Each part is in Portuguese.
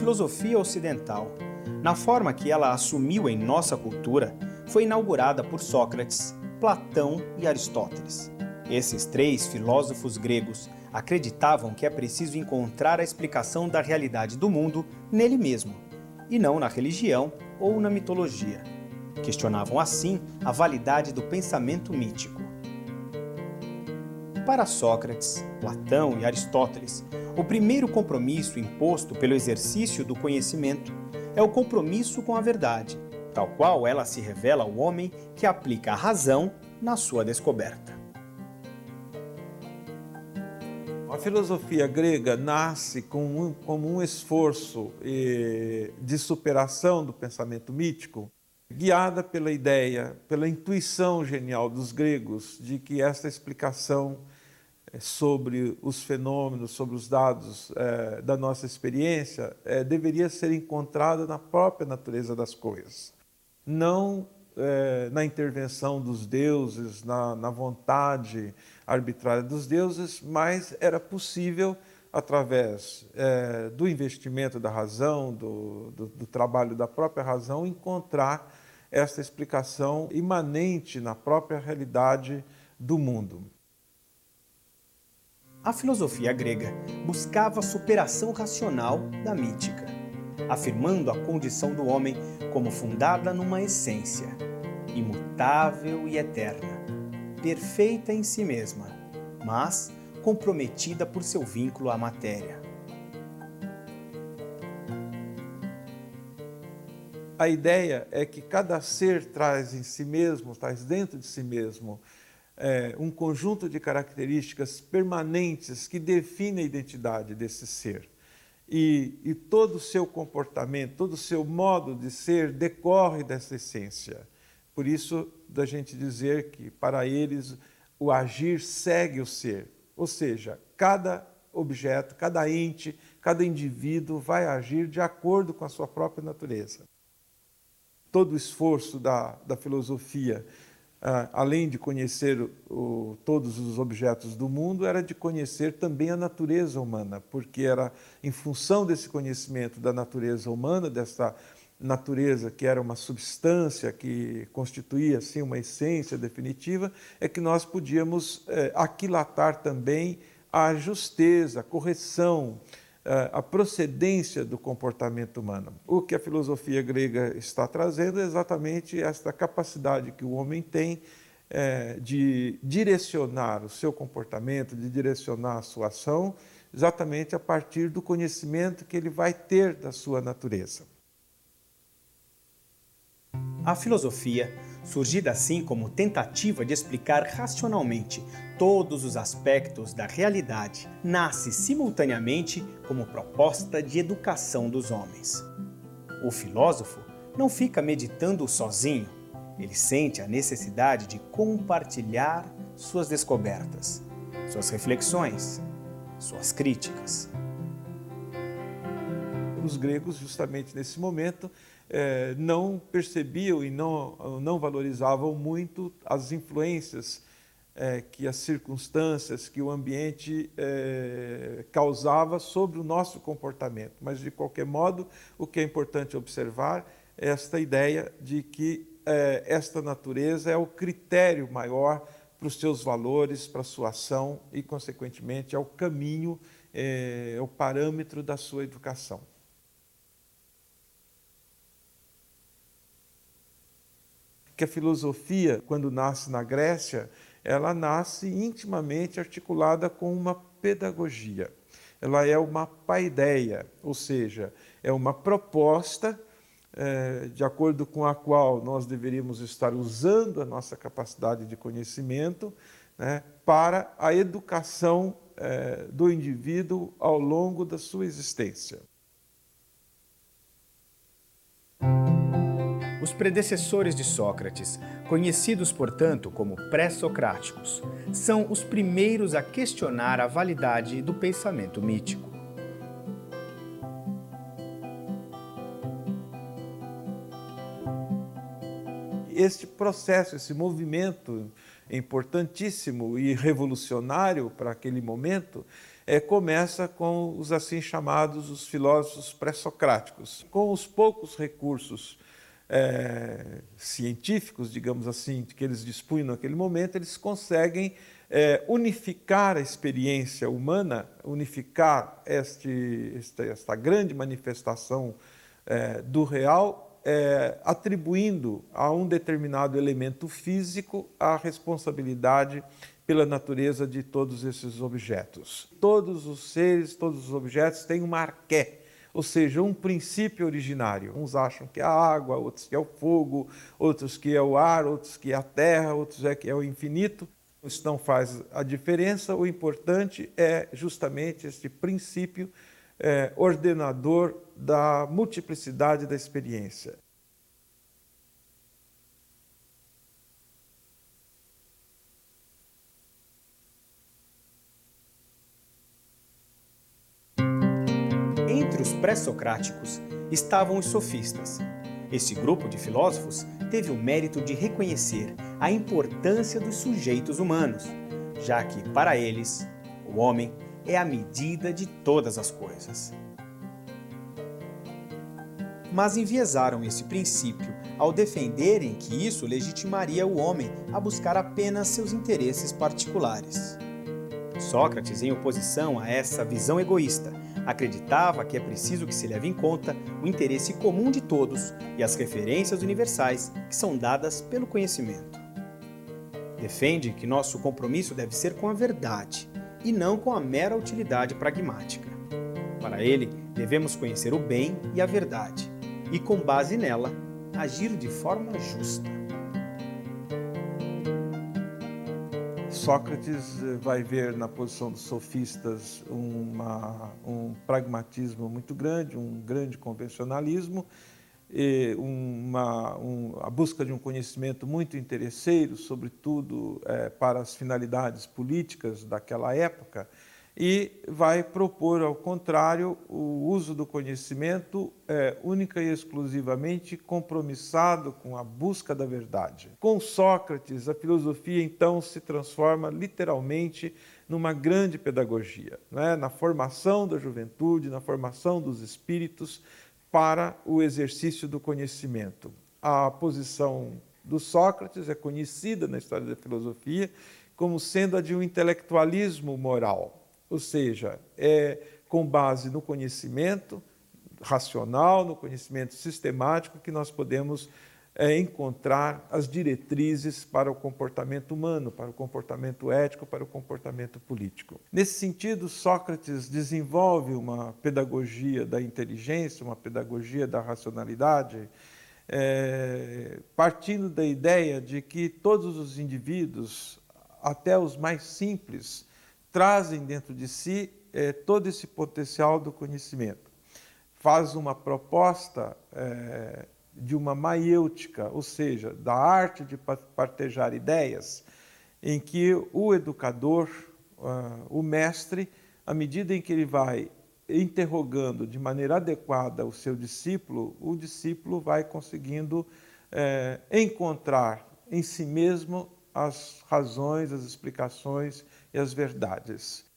filosofia ocidental, na forma que ela assumiu em nossa cultura, foi inaugurada por Sócrates, Platão e Aristóteles. Esses três filósofos gregos acreditavam que é preciso encontrar a explicação da realidade do mundo nele mesmo, e não na religião ou na mitologia. Questionavam assim a validade do pensamento mítico. Para Sócrates, Platão e Aristóteles, o primeiro compromisso imposto pelo exercício do conhecimento é o compromisso com a verdade, tal qual ela se revela ao homem que aplica a razão na sua descoberta. A filosofia grega nasce como um esforço de superação do pensamento mítico, guiada pela ideia, pela intuição genial dos gregos de que esta explicação sobre os fenômenos, sobre os dados da nossa experiência, deveria ser encontrada na própria natureza das coisas. Não na intervenção dos deuses, na vontade arbitrária dos deuses, mas era possível, através do investimento da razão, do trabalho da própria razão, encontrar essa explicação imanente na própria realidade do mundo. A filosofia grega buscava a superação racional da mítica, afirmando a condição do homem como fundada numa essência, imutável e eterna, perfeita em si mesma, mas comprometida por seu vínculo à matéria. A ideia é que cada ser traz em si mesmo, traz dentro de si mesmo, um conjunto de características permanentes que definem a identidade desse ser. E todo o seu comportamento, todo o seu modo de ser decorre dessa essência. Por isso, da gente dizer que, para eles, o agir segue o ser. Ou seja, cada objeto, cada ente, cada indivíduo vai agir de acordo com a sua própria natureza. Todo o esforço da filosofia, além de conhecer todos os objetos do mundo, era de conhecer também a natureza humana, porque era em função desse conhecimento da natureza humana, dessa natureza que era uma substância que constituía assim uma essência definitiva, é que nós podíamos aquilatar também a justeza, a correção, a procedência do comportamento humano. O que a filosofia grega está trazendo é exatamente esta capacidade que o homem tem de direcionar o seu comportamento, de direcionar a sua ação, exatamente a partir do conhecimento que ele vai ter da sua natureza. A filosofia, surgida assim como tentativa de explicar racionalmente todos os aspectos da realidade, nasce simultaneamente como proposta de educação dos homens. O filósofo não fica meditando sozinho, ele sente a necessidade de compartilhar suas descobertas, suas reflexões, suas críticas. Os gregos, justamente nesse momento, não percebiam e não valorizavam muito as influências que as circunstâncias, que o ambiente causava sobre o nosso comportamento. Mas, de qualquer modo, o que é importante observar é esta ideia de que esta natureza é o critério maior para os seus valores, para a sua ação e, consequentemente, é o caminho, é o parâmetro da sua educação. Que a filosofia, quando nasce na Grécia, ela nasce intimamente articulada com uma pedagogia. Ela é uma paideia, ou seja, é uma proposta de acordo com a qual nós deveríamos estar usando a nossa capacidade de conhecimento, né, para a educação do indivíduo ao longo da sua existência. Os predecessores de Sócrates, conhecidos, portanto, como pré-socráticos, são os primeiros a questionar a validade do pensamento mítico. Este processo, esse movimento importantíssimo e revolucionário para aquele momento, começa com os assim chamados os filósofos pré-socráticos. Com os poucos recursos científicos, digamos assim, que eles dispunham naquele momento, eles conseguem unificar a experiência humana, unificar esta grande manifestação do real, atribuindo a um determinado elemento físico a responsabilidade pela natureza de todos esses objetos. Todos os seres, todos os objetos têm uma arqué, ou seja, um princípio originário. Uns acham que é a água, outros que é o fogo, outros que é o ar, outros que é a terra, outros que é o infinito. Isso não faz a diferença, o importante é justamente este princípio ordenador da multiplicidade da experiência. Entre os pré-socráticos estavam os sofistas. Esse grupo de filósofos teve o mérito de reconhecer a importância dos sujeitos humanos, já que, para eles, o homem é a medida de todas as coisas. Mas enviesaram esse princípio ao defenderem que isso legitimaria o homem a buscar apenas seus interesses particulares. Sócrates, em oposição a essa visão egoísta, acreditava que é preciso que se leve em conta o interesse comum de todos e as referências universais que são dadas pelo conhecimento. Defende que nosso compromisso deve ser com a verdade e não com a mera utilidade pragmática. Para ele, devemos conhecer o bem e a verdade e, com base nela, agir de forma justa. Sócrates vai ver na posição dos sofistas um pragmatismo muito grande, um grande convencionalismo, e a busca de um conhecimento muito interesseiro, sobretudo para as finalidades políticas daquela época, e vai propor, ao contrário, o uso do conhecimento única e exclusivamente compromissado com a busca da verdade. Com Sócrates, a filosofia, então, se transforma literalmente numa grande pedagogia, né? Na formação da juventude, na formação dos espíritos para o exercício do conhecimento. A posição do Sócrates é conhecida na história da filosofia como sendo a de um intelectualismo moral. Ou seja, é com base no conhecimento racional, no conhecimento sistemático, que nós podemos encontrar as diretrizes para o comportamento humano, para o comportamento ético, para o comportamento político. Nesse sentido, Sócrates desenvolve uma pedagogia da inteligência, uma pedagogia da racionalidade, partindo da ideia de que todos os indivíduos, até os mais simples, trazem dentro de si todo esse potencial do conhecimento. Faz uma proposta de uma maiêutica, ou seja, da arte de partejar ideias, em que o educador, o mestre, à medida em que ele vai interrogando de maneira adequada o seu discípulo, o discípulo vai conseguindo encontrar em si mesmo as razões, as explicações e as verdades.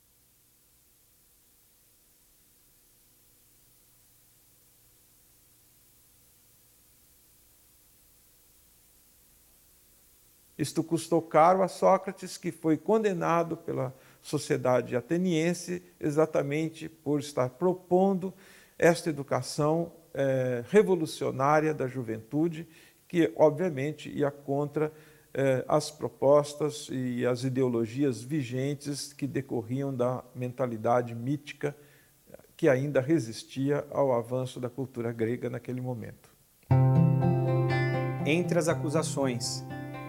Isto custou caro a Sócrates, que foi condenado pela sociedade ateniense exatamente por estar propondo esta educação revolucionária da juventude, que obviamente ia contra as propostas e as ideologias vigentes que decorriam da mentalidade mítica que ainda resistia ao avanço da cultura grega naquele momento. Entre as acusações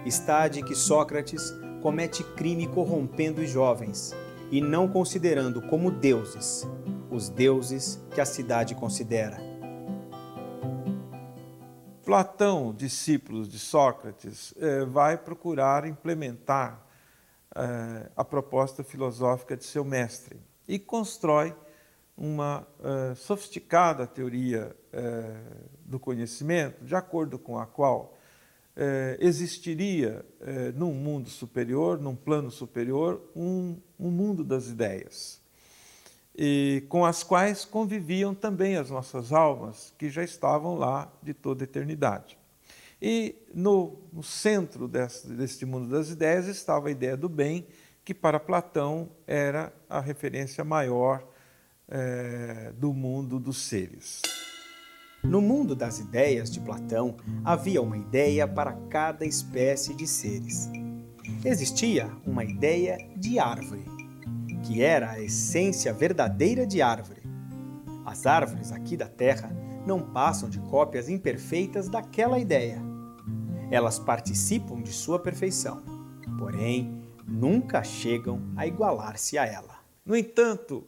está a de que Sócrates comete crime corrompendo os jovens e não considerando como deuses os deuses que a cidade considera. Platão, discípulo de Sócrates, vai procurar implementar a proposta filosófica de seu mestre e constrói uma sofisticada teoria do conhecimento, de acordo com a qual existiria num mundo superior, num plano superior, um mundo das ideias, e com as quais conviviam também as nossas almas, que já estavam lá de toda a eternidade. E no centro deste mundo das ideias estava a ideia do bem, que para Platão era a referência maior do mundo dos seres. No mundo das ideias de Platão, havia uma ideia para cada espécie de seres. Existia uma ideia de árvore, que era a essência verdadeira de árvore. As árvores aqui da Terra não passam de cópias imperfeitas daquela ideia. Elas participam de sua perfeição, porém, nunca chegam a igualar-se a ela. No entanto,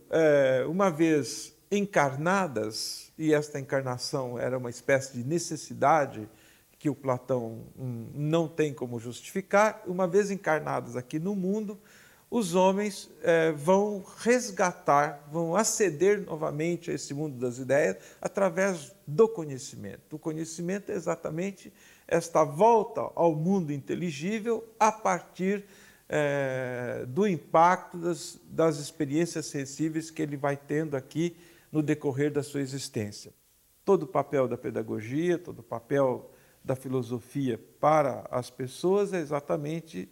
uma vez encarnadas, e esta encarnação era uma espécie de necessidade que o Platão não tem como justificar, uma vez encarnados aqui no mundo, os homens vão resgatar, vão aceder novamente a esse mundo das ideias através do conhecimento. O conhecimento é exatamente esta volta ao mundo inteligível a partir do impacto das experiências sensíveis que ele vai tendo aqui no decorrer da sua existência. Todo o papel da pedagogia, todo o papel da filosofia para as pessoas é exatamente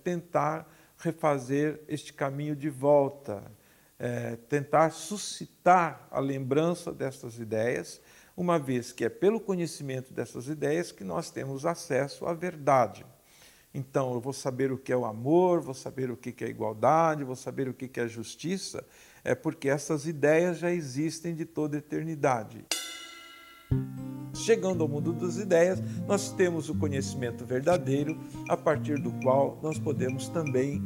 tentar refazer este caminho de volta, tentar suscitar a lembrança destas ideias, uma vez que é pelo conhecimento dessas ideias que nós temos acesso à verdade. Então, eu vou saber o que é o amor, vou saber o que é a igualdade, vou saber o que é a justiça, porque essas ideias já existem de toda a eternidade. Chegando ao mundo das ideias, nós temos o conhecimento verdadeiro, a partir do qual nós podemos também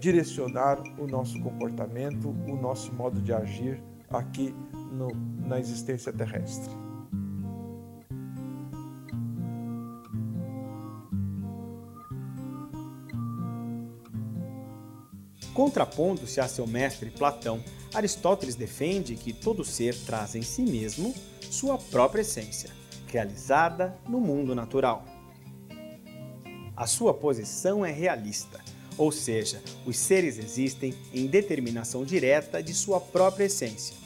direcionar o nosso comportamento, o nosso modo de agir aqui na existência terrestre. Contrapondo-se a seu mestre Platão, Aristóteles defende que todo ser traz em si mesmo sua própria essência, realizada no mundo natural. A sua posição é realista, ou seja, os seres existem em determinação direta de sua própria essência,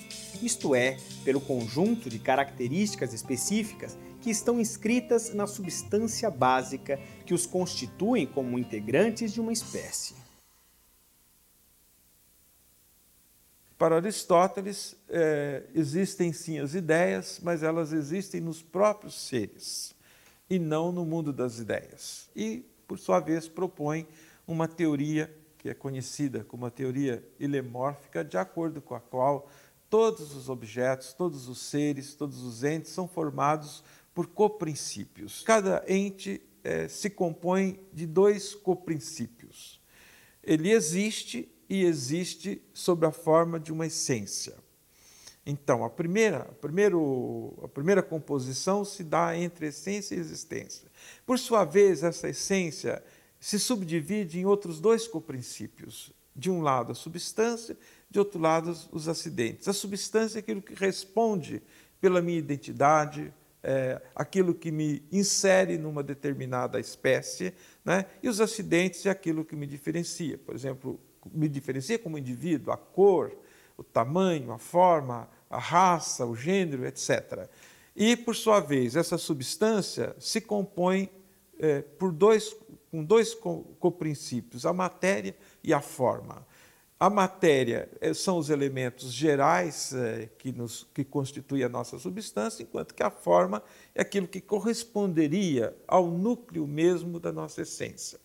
isto é, pelo conjunto de características específicas que estão inscritas na substância básica que os constituem como integrantes de uma espécie. Para Aristóteles, existem sim as ideias, mas elas existem nos próprios seres e não no mundo das ideias. E, por sua vez, propõe uma teoria que é conhecida como a teoria hilemórfica, de acordo com a qual todos os objetos, todos os seres, todos os entes são formados por coprincípios. Cada ente se compõe de dois coprincípios. Ele existe e existe sob a forma de uma essência. Então, a primeira composição se dá entre essência e existência. Por sua vez, essa essência se subdivide em outros dois coprincípios. De um lado, a substância, de outro lado, os acidentes. A substância é aquilo que responde pela minha identidade, aquilo que me insere numa determinada espécie, né? E os acidentes é aquilo que me diferencia. Por exemplo, me diferencia como indivíduo, a cor, o tamanho, a forma, a raça, o gênero, etc. E, por sua vez, essa substância se compõe com dois coprincípios, a matéria e a forma. A matéria são os elementos gerais que constituem a nossa substância, enquanto que a forma é aquilo que corresponderia ao núcleo mesmo da nossa essência.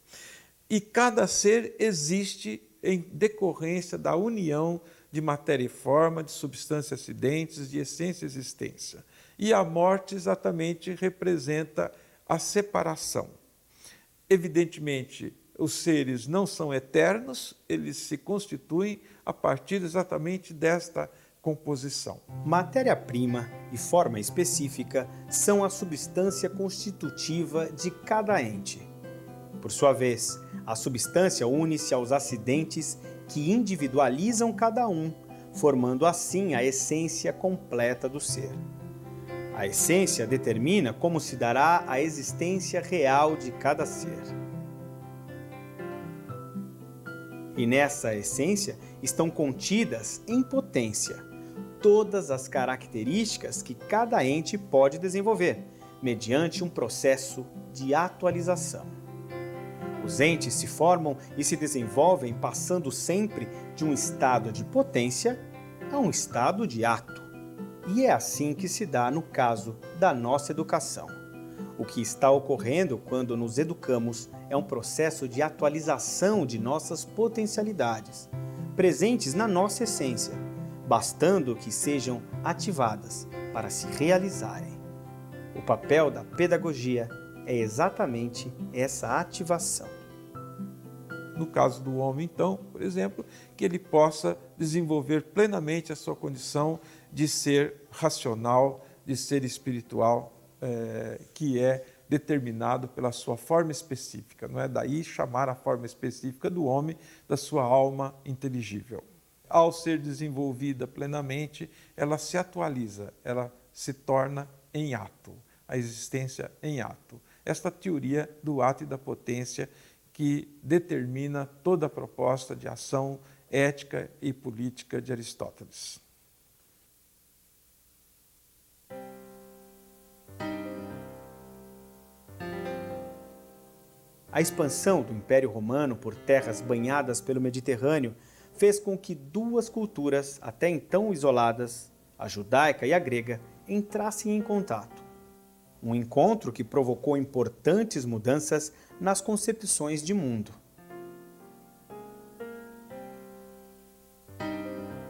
E cada ser existe em decorrência da união de matéria e forma, de substância e acidentes, de essência e existência. E a morte exatamente representa a separação. Evidentemente, os seres não são eternos, eles se constituem a partir exatamente desta composição. Matéria-prima e forma específica são a substância constitutiva de cada ente. Por sua vez, a substância une-se aos acidentes que individualizam cada um, formando assim a essência completa do ser. A essência determina como se dará a existência real de cada ser. E nessa essência estão contidas, em potência, todas as características que cada ente pode desenvolver, mediante um processo de atualização. Os entes se formam e se desenvolvem passando sempre de um estado de potência a um estado de ato. E é assim que se dá no caso da nossa educação. O que está ocorrendo quando nos educamos é um processo de atualização de nossas potencialidades, presentes na nossa essência, bastando que sejam ativadas para se realizarem. O papel da pedagogia é exatamente essa ativação. No caso do homem, então, por exemplo, que ele possa desenvolver plenamente a sua condição de ser racional, de ser espiritual, que é determinado pela sua forma específica. Não é daí chamar a forma específica do homem da sua alma inteligível. Ao ser desenvolvida plenamente, ela se atualiza, ela se torna em ato, a existência em ato. Esta teoria do ato e da potência que determina toda a proposta de ação ética e política de Aristóteles. A expansão do Império Romano por terras banhadas pelo Mediterrâneo fez com que duas culturas, até então isoladas, a judaica e a grega, entrassem em contato. Um encontro que provocou importantes mudanças nas concepções de mundo.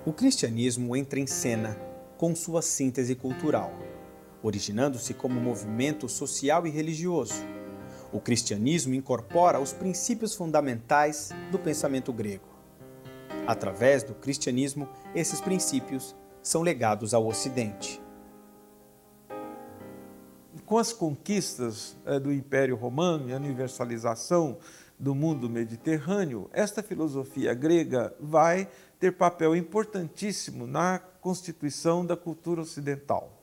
O cristianismo entra em cena com sua síntese cultural, originando-se como movimento social e religioso. O cristianismo incorpora os princípios fundamentais do pensamento grego. Através do cristianismo, esses princípios são legados ao Ocidente. Com as conquistas do Império Romano e a universalização do mundo mediterrâneo, esta filosofia grega vai ter papel importantíssimo na constituição da cultura ocidental.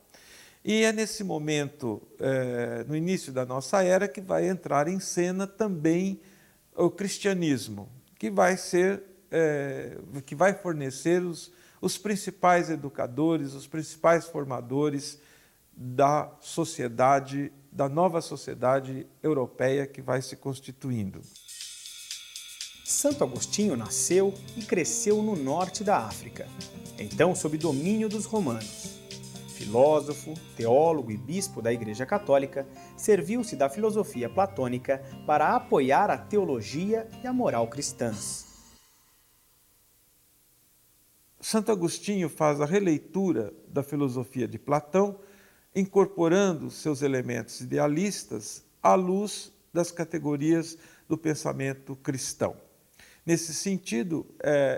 E é nesse momento, no início da nossa era, que vai entrar em cena também o cristianismo, que vai fornecer os principais educadores, os principais formadores da sociedade, da nova sociedade europeia que vai se constituindo. Santo Agostinho nasceu e cresceu no norte da África, então sob domínio dos romanos. Filósofo, teólogo e bispo da Igreja Católica, serviu-se da filosofia platônica para apoiar a teologia e a moral cristãs. Santo Agostinho faz a releitura da filosofia de Platão, incorporando seus elementos idealistas à luz das categorias do pensamento cristão. Nesse sentido,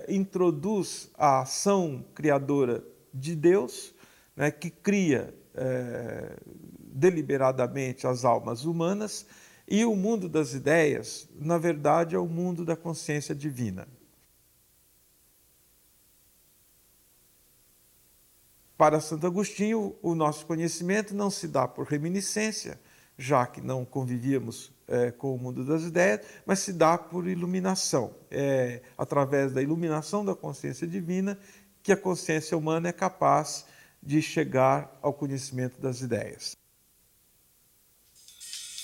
introduz a ação criadora de Deus, né, que cria deliberadamente as almas humanas, e o mundo das ideias, na verdade, é o mundo da consciência divina. Para Santo Agostinho, o nosso conhecimento não se dá por reminiscência, já que não convivíamos com o mundo das ideias, mas se dá por iluminação. É através da iluminação da consciência divina que a consciência humana é capaz de chegar ao conhecimento das ideias.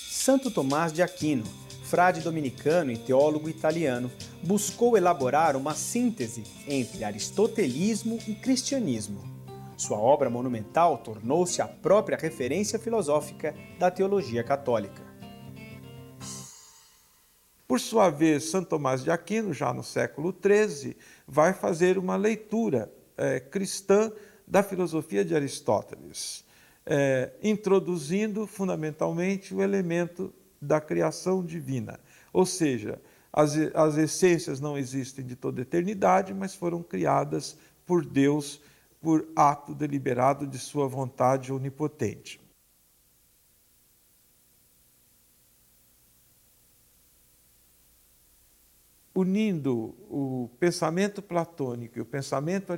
Santo Tomás de Aquino, frade dominicano e teólogo italiano, buscou elaborar uma síntese entre aristotelismo e cristianismo. Sua obra monumental tornou-se a própria referência filosófica da teologia católica. Por sua vez, Santo Tomás de Aquino, já no século XIII, vai fazer uma leitura cristã da filosofia de Aristóteles, introduzindo fundamentalmente o elemento da criação divina. Ou seja, as essências não existem de toda eternidade, mas foram criadas por Deus por ato deliberado de sua vontade onipotente. Unindo o pensamento platônico e o pensamento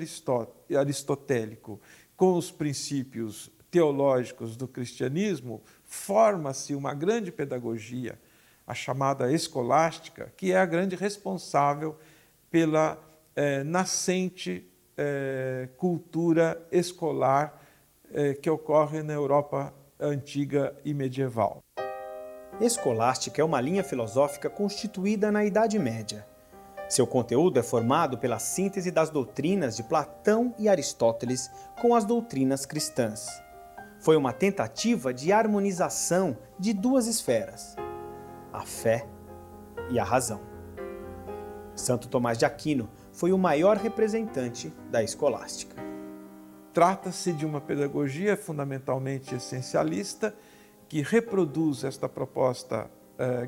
aristotélico com os princípios teológicos do cristianismo, forma-se uma grande pedagogia, a chamada escolástica, que é a grande responsável pela nascente cultura escolar que ocorre na Europa antiga e medieval. Escolástica é uma linha filosófica constituída na Idade Média. Seu conteúdo é formado pela síntese das doutrinas de Platão e Aristóteles com as doutrinas cristãs. Foi uma tentativa de harmonização de duas esferas, a fé e a razão. Santo Tomás de Aquino foi o maior representante da escolástica. Trata-se de uma pedagogia fundamentalmente essencialista que reproduz esta proposta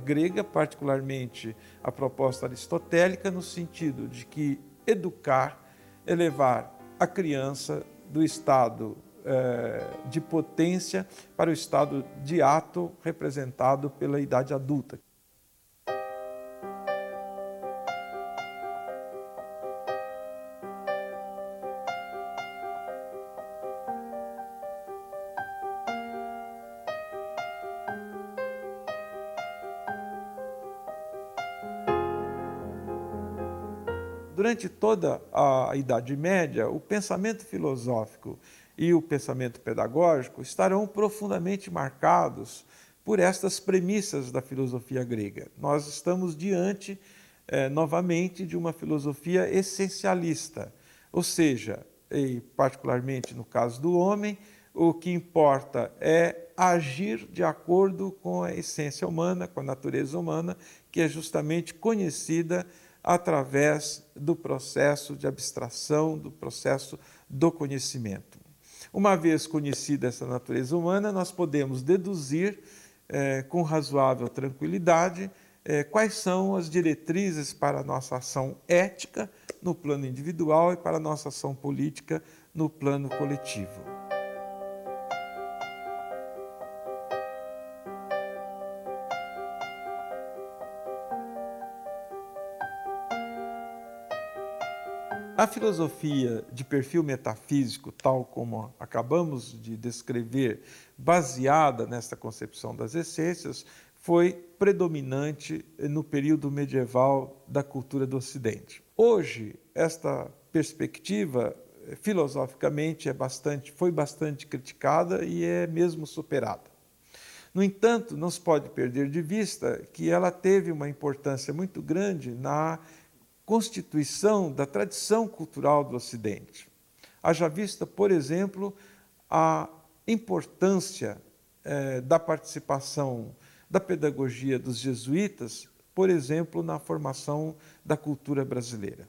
grega, particularmente a proposta aristotélica, no sentido de que educar, elevar a criança do estado de potência para o estado de ato representado pela idade adulta. Durante toda a Idade Média, o pensamento filosófico e o pensamento pedagógico estarão profundamente marcados por estas premissas da filosofia grega. Nós estamos diante, novamente, de uma filosofia essencialista, ou seja, e particularmente no caso do homem, o que importa é agir de acordo com a essência humana, com a natureza humana, que é justamente conhecida através do processo de abstração, do processo do conhecimento. Uma vez conhecida essa natureza humana, nós podemos deduzir com razoável tranquilidade quais são as diretrizes para a nossa ação ética no plano individual e para a nossa ação política no plano coletivo. A filosofia de perfil metafísico, tal como acabamos de descrever, baseada nesta concepção das essências, foi predominante no período medieval da cultura do Ocidente. Hoje, esta perspectiva, filosoficamente, foi bastante criticada e é mesmo superada. No entanto, não se pode perder de vista que ela teve uma importância muito grande na constituição da tradição cultural do Ocidente. Haja vista, por exemplo, a importância da participação da pedagogia dos jesuítas, por exemplo, na formação da cultura brasileira.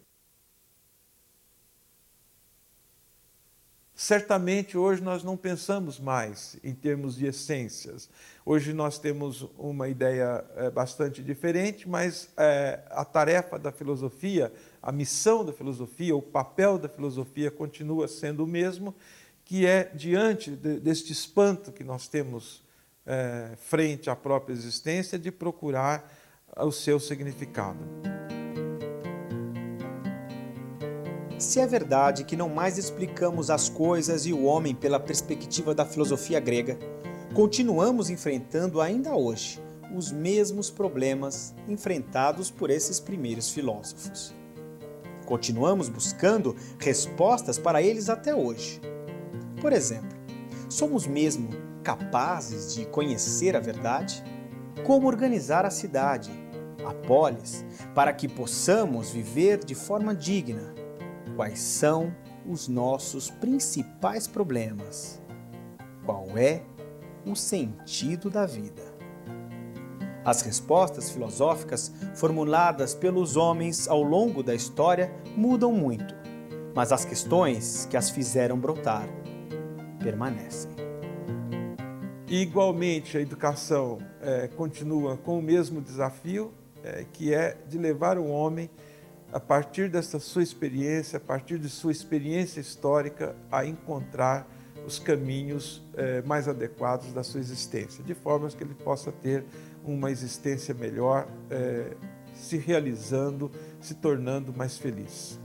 Certamente, hoje nós não pensamos mais em termos de essências. Hoje nós temos uma ideia bastante diferente, mas a tarefa da filosofia, a missão da filosofia, o papel da filosofia continua sendo o mesmo, que é, diante deste espanto que nós temos frente à própria existência, de procurar o seu significado. Se é verdade que não mais explicamos as coisas e o homem pela perspectiva da filosofia grega, continuamos enfrentando ainda hoje os mesmos problemas enfrentados por esses primeiros filósofos. Continuamos buscando respostas para eles até hoje. Por exemplo, somos mesmo capazes de conhecer a verdade? Como organizar a cidade, a polis, para que possamos viver de forma digna? Quais são os nossos principais problemas? Qual é o sentido da vida? As respostas filosóficas formuladas pelos homens ao longo da história mudam muito, mas as questões que as fizeram brotar permanecem. E, igualmente, a educação continua com o mesmo desafio, que é de levar o homem, a partir dessa sua experiência, a partir de sua experiência histórica, a encontrar os caminhos mais adequados da sua existência, de forma que ele possa ter uma existência melhor, se realizando, se tornando mais feliz.